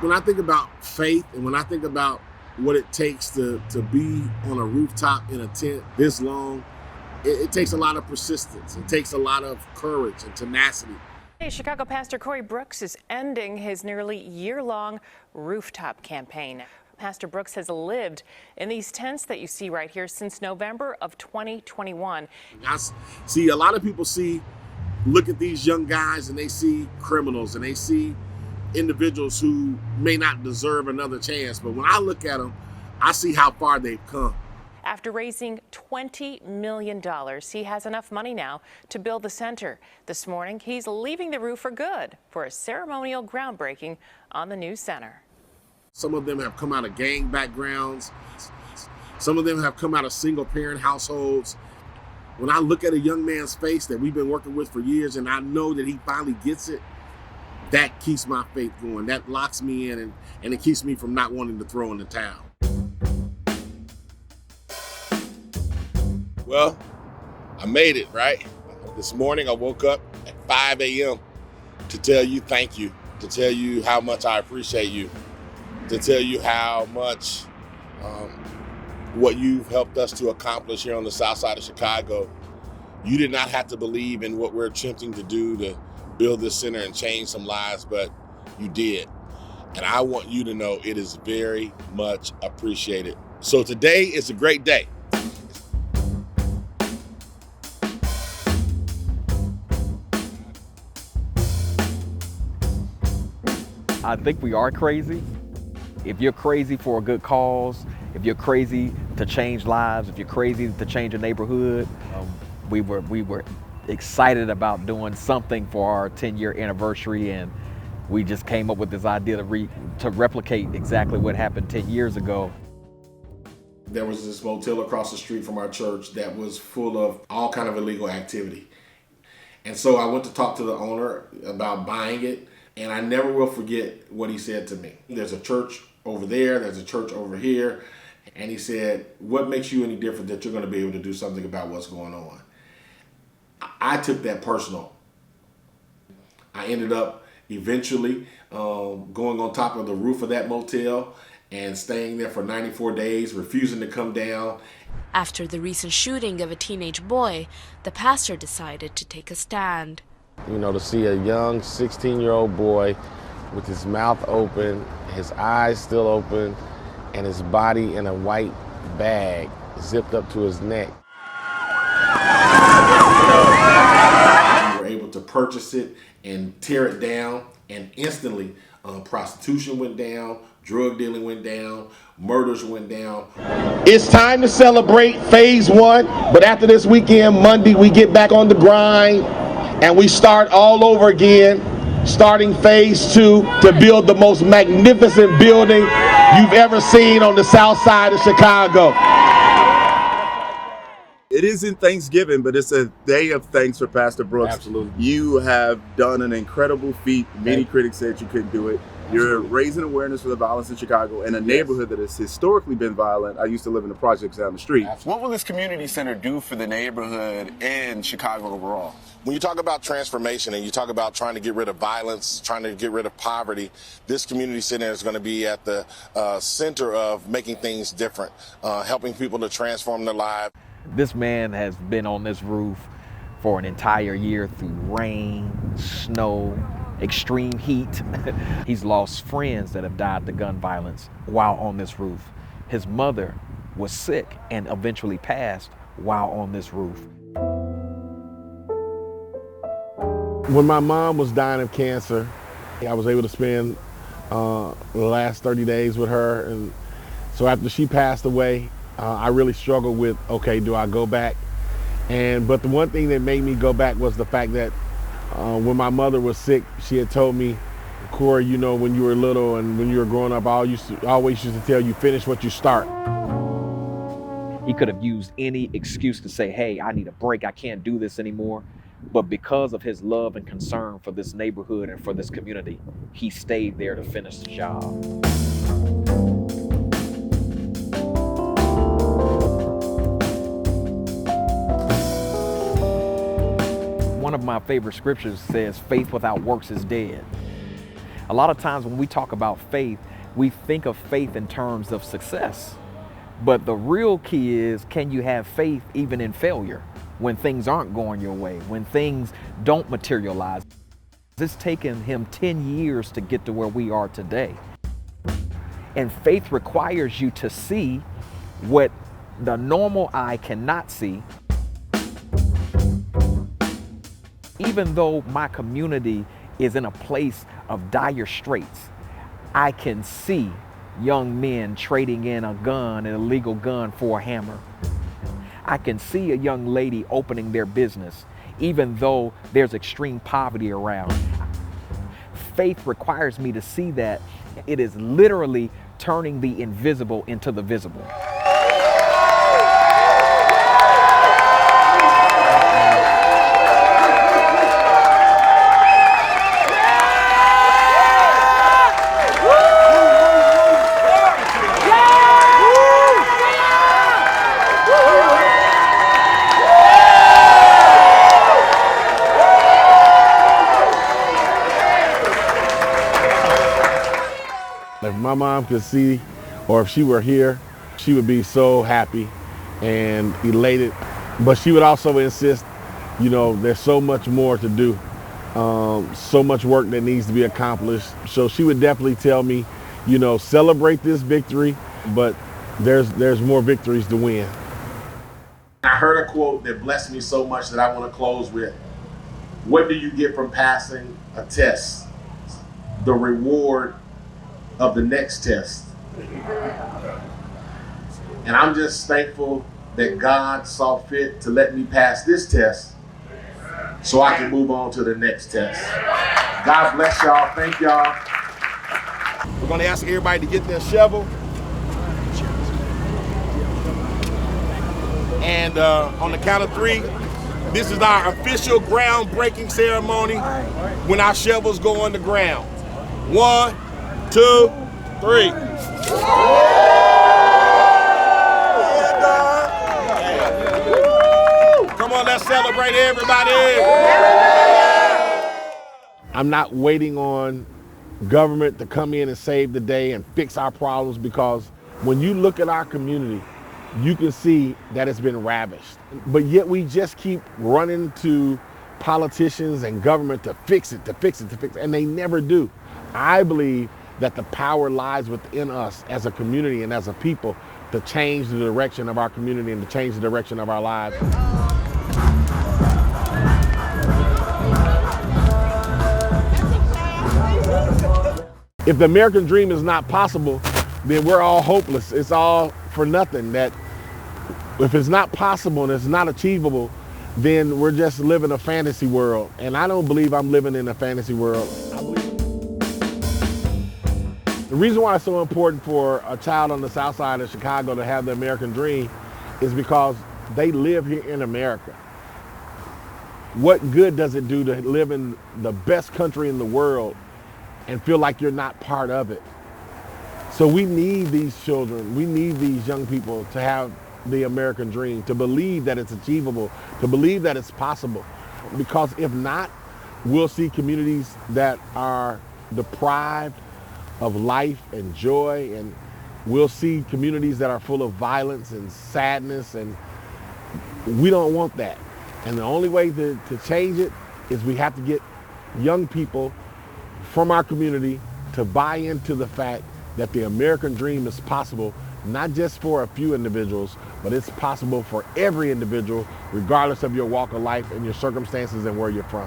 When I think about faith and when I think about what it takes to be on a rooftop in a tent this long, it takes a lot of persistence. It takes a lot of courage and tenacity. Hey, Chicago Pastor Corey Brooks is ending his nearly year-long rooftop campaign. Pastor Brooks has lived in these tents that you see right here since November of 2021. I see a lot of people look at these young guys and they see criminals and they see individuals who may not deserve another chance. But when I look at them, I see how far they've come. After raising $20 million, he has enough money now to build the center. This morning, he's leaving the roof for good for a ceremonial groundbreaking on the new center. Some of them have come out of gang backgrounds. Some of them have come out of single-parent households. When I look at a young man's face that we've been working with for years and I know that he finally gets it, that keeps my faith going. That locks me in and it keeps me from not wanting to throw in the towel. Well, I made it, right? This morning I woke up at 5 a.m. to tell you thank you, to tell you how much I appreciate you, to tell you how much what you've helped us to accomplish here on the south side of Chicago. You did not have to believe in what we're attempting to do to build this center and change some lives, but you did. And I want you to know it is very much appreciated. So today is a great day. I think we are crazy. If you're crazy for a good cause, if you're crazy to change lives, if you're crazy to change a neighborhood, we were excited about doing something for our 10-year anniversary, and we just came up with this idea to replicate exactly what happened 10 years ago. There was this motel across the street from our church that was full of all kind of illegal activity. And so I went to talk to the owner about buying it, and I never will forget what he said to me. There's a church over there, there's a church over here, and he said, what makes you any different that you're going to be able to do something about what's going on? I took that personal. I ended up eventually going on top of the roof of that motel and staying there for 94 days, refusing to come down. After the recent shooting of a teenage boy, the pastor decided to take a stand. You know, to see a young 16-year-old boy with his mouth open, his eyes still open, and his body in a white bag zipped up to his neck. We were able to purchase it and tear it down, and instantly prostitution went down, drug dealing went down, murders went down. It's time to celebrate phase one, but after this weekend, Monday, we get back on the grind and we start all over again, starting phase two to build the most magnificent building you've ever seen on the south side of Chicago. It isn't Thanksgiving, but it's a day of thanks for Pastor Brooks. Absolutely. You have done an incredible feat. Many critics said you couldn't do it. You're raising awareness for the violence in Chicago in a neighborhood that has historically been violent. I used to live in the projects down the street. What will this community center do for the neighborhood and Chicago overall? When you talk about transformation and you talk about trying to get rid of violence, trying to get rid of poverty, this community center is going to be at the center of making things different, helping people to transform their lives. This man has been on this roof for an entire year through rain, snow, extreme heat. He's lost friends that have died to gun violence while on this roof. His mother was sick and eventually passed while on this roof. When my mom was dying of cancer, I was able to spend the last 30 days with her. And so after she passed away, I really struggled with, okay, do I go back? But the one thing that made me go back was the fact that when my mother was sick, she had told me, Corey, you know, when you were little and when you were growing up, I always used to tell you, finish what you start. He could have used any excuse to say, hey, I need a break, I can't do this anymore. But because of his love and concern for this neighborhood and for this community, he stayed there to finish the job. One of my favorite scriptures says, faith without works is dead. A lot of times when we talk about faith, we think of faith in terms of success. But the real key is, can you have faith even in failure, when things aren't going your way, when things don't materialize? It's taken him 10 years to get to where we are today. And faith requires you to see what the normal eye cannot see. Even though my community is in a place of dire straits, I can see young men trading in a gun, an illegal gun, for a hammer. I can see a young lady opening their business, even though there's extreme poverty around. Faith requires me to see that it is literally turning the invisible into the visible. If my mom could see, or if she were here, she would be so happy and elated. But she would also insist, you know, there's so much more to do, so much work that needs to be accomplished. So she would definitely tell me, you know, celebrate this victory, but there's more victories to win. I heard a quote that blessed me so much that I want to close with. What do you get from passing a test? The reward of the next test. And I'm just thankful that God saw fit to let me pass this test so I can move on to the next test. God bless y'all. Thank y'all. We're going to ask everybody to get their shovel. And on the count of 3, this is our official groundbreaking ceremony when our shovels go on the ground. 1, 2, 3. Come on, let's celebrate everybody. I'm not waiting on government to come in and save the day and fix our problems, because when you look at our community, you can see that it's been ravished. But yet we just keep running to politicians and government to fix it, and they never do. I believe that the power lies within us as a community and as a people to change the direction of our community and to change the direction of our lives. If the American dream is not possible, then we're all hopeless. It's all for nothing. That if it's not possible and it's not achievable, then we're just living a fantasy world. And I don't believe I'm living in a fantasy world. The reason why it's so important for a child on the south side of Chicago to have the American dream is because they live here in America. What good does it do to live in the best country in the world and feel like you're not part of it? So we need these children, we need these young people to have the American dream, to believe that it's achievable, to believe that it's possible. Because if not, we'll see communities that are deprived of life and joy, and we'll see communities that are full of violence and sadness, and we don't want that. And the only way to change it is we have to get young people from our community to buy into the fact that the American dream is possible, not just for a few individuals, but it's possible for every individual, regardless of your walk of life and your circumstances and where you're from.